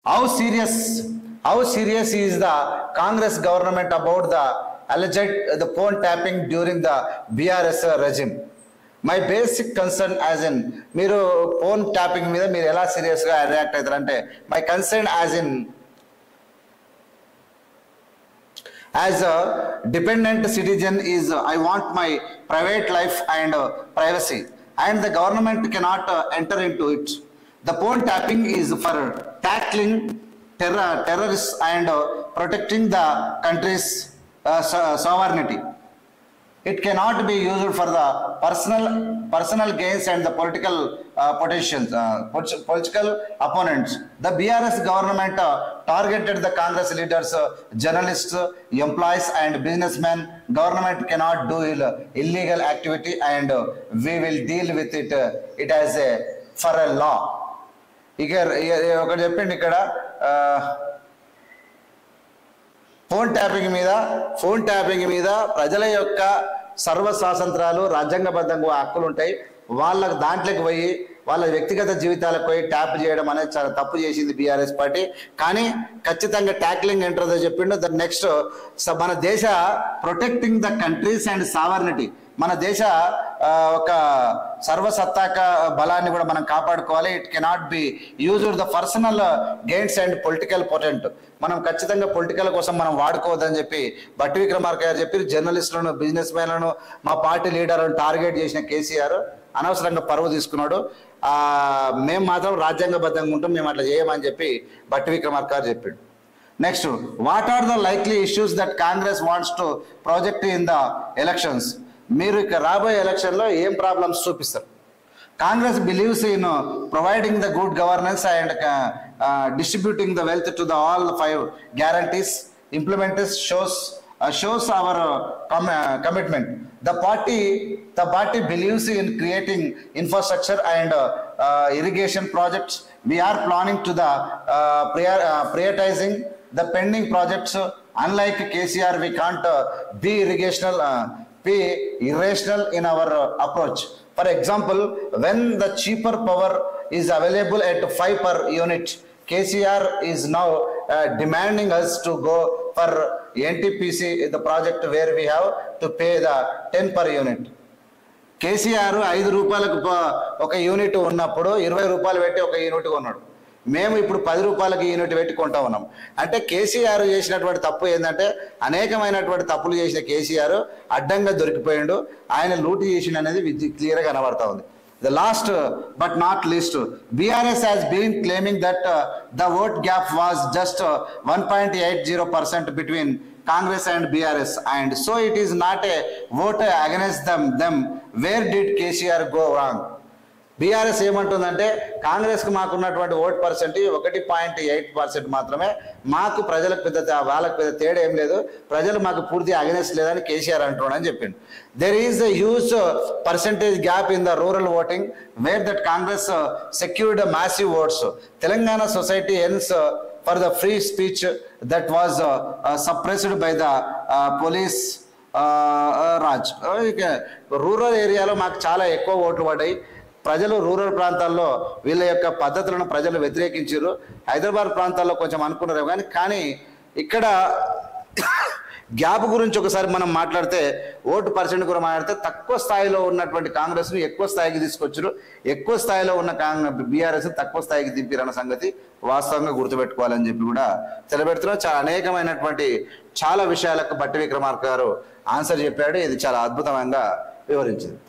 How serious is the Congress government about the alleged the phone tapping during the BRS regime? My basic concern as in మీరు phone tapping మీద మీరు ఎలా serious గా react అవుతారంటే my concern as a dependent citizen is I want my private life and privacy, and the government cannot enter into it. The phone tapping is for tackling terrorists and protecting the country's sovereignty. It cannot be used for the personal gains and the political political opponents. The BRS government targeted the Congress leaders, journalists, employees and businessmen. Government cannot do illegal activity, and we will deal with it. It as a for a law. ఒకటి చెప్పండి ఇక్కడ phone tapping మీద ప్రజల యొక్క సర్వ స్వాతంత్రాలు రాజ్యాంగబద్ధంగా హక్కులు ఉంటాయి. వాళ్ళకు దాంట్లోకి పోయి వాళ్ళ వ్యక్తిగత జీవితాలకు పోయి ట్యాప్ చేయడం అనేది చాలా తప్పు చేసింది బీఆర్ఎస్ పార్టీ. కానీ ఖచ్చితంగా ట్యాక్లింగ్ ఏంటో చెప్పిండు. ద నెక్స్ట్ మన దేశ protecting the countries and sovereignty, మన దేశ ఒక సర్వసత్తాక బలాన్ని కూడా మనం కాపాడుకోవాలి. It cannot be used the personal gains and political potent. మనం ఖచ్చితంగా పొలిటికల్ కోసం మనం వాడుకోవద్దని చెప్పి బట్టి విక్రమార్క గారు చెప్పి జర్నలిస్టులను, బిజినెస్ మ్యాన్లను, మా పార్టీ లీడర్లను టార్గెట్ చేసిన కేసీఆర్ అనవసరంగా పరువు తీసుకున్నాడు. మేము మాత్రం రాజ్యాంగబద్ధంగా ఉంటాం, మేము అట్లా చేయమని చెప్పి బట్టి విక్రమార్క గారు చెప్పాడు. Next, what are the likely issues that Congress wants to project in the elections? మీరు ఇక రాబోయే ఎలక్షన్లో ఏం ప్రాబ్లమ్స్ చూపిస్తారు? Congress believes in providing the good governance and distributing the wealth to the all 5 guarantees. Implementers shows our commitment. The party believes in creating infrastructure and irrigation projects. We are planning to the prioritizing the pending projects. Unlike KCR, we can't be irrational in our approach. For example, when the cheaper power is available at 5 per unit, KCR is now demanding us to go for NTPC, the project where we have to pay the 10 per unit. KCR 5 రూపాయలకు ఒక unit ఉన్నప్పుడు 20 రూపాయలు పెట్టి ఒక unit కొన్నాడు. మేము ఇప్పుడు 10 రూపాయలకి యూనిట్ పెట్టి కొంటా ఉన్నాం. అంటే కేసీఆర్ చేసినటువంటి తప్పు ఏంటంటే అనేకమైనటువంటి తప్పులు చేసిన కేసీఆర్ అడ్డంగా దొరికిపోయిండు. ఆయన లూటి చేసిండు అనేది క్లియర్గా కనబడతా ఉంది. The last but not least, BRS has been claiming that the vote gap was just 1.80% between Congress and BRS, and so it is not a vote against them. Where did KCR go wrong? BRS ఏమంటుందంటే కాంగ్రెస్కి మాకున్నటువంటి vote percent 1.8% మాత్రమే, మాకు ప్రజలకు వాళ్ళకి పెద్ద తేడా ఏం లేదు, ప్రజలు మాకు పూర్తి అగెనెస్ట్ లేదని కేసీఆర్ అంటున్నాడని చెప్పిండు. There is a huge percentage gap in the rural voting where that Congress secured massive votes. Telangana society ends for the free speech that was suppressed by the police raj. Rural ఏరియాలో మాకు చాలా ఎక్కువ ఓట్లు పడ్డాయి. ప్రజలు రూరల్ ప్రాంతాల్లో వీళ్ళ యొక్క పద్ధతులను ప్రజలు వ్యతిరేకించారు. హైదరాబాద్ ప్రాంతాల్లో కొంచెం అనుకున్నారు కానీ ఇక్కడ గ్యాప్ గురించి ఒకసారి మనం మాట్లాడితే, ఓటు పర్సెంట్ కూడా మాట్లాడితే తక్కువ స్థాయిలో ఉన్నటువంటి కాంగ్రెస్ను ఎక్కువ స్థాయికి తీసుకొచ్చారు. ఎక్కువ స్థాయిలో ఉన్న బీఆర్ఎస్ తక్కువ స్థాయికి దింపిరన్న సంగతి వాస్తవంగా గుర్తుపెట్టుకోవాలని చెప్పి కూడా తెలబెడుతున్నారు. చాలా అనేకమైనటువంటి చాలా విషయాలకు బట్టి విక్రమార్క గారు ఆన్సర్ చెప్పాడు. ఇది చాలా అద్భుతంగా వివరించింది.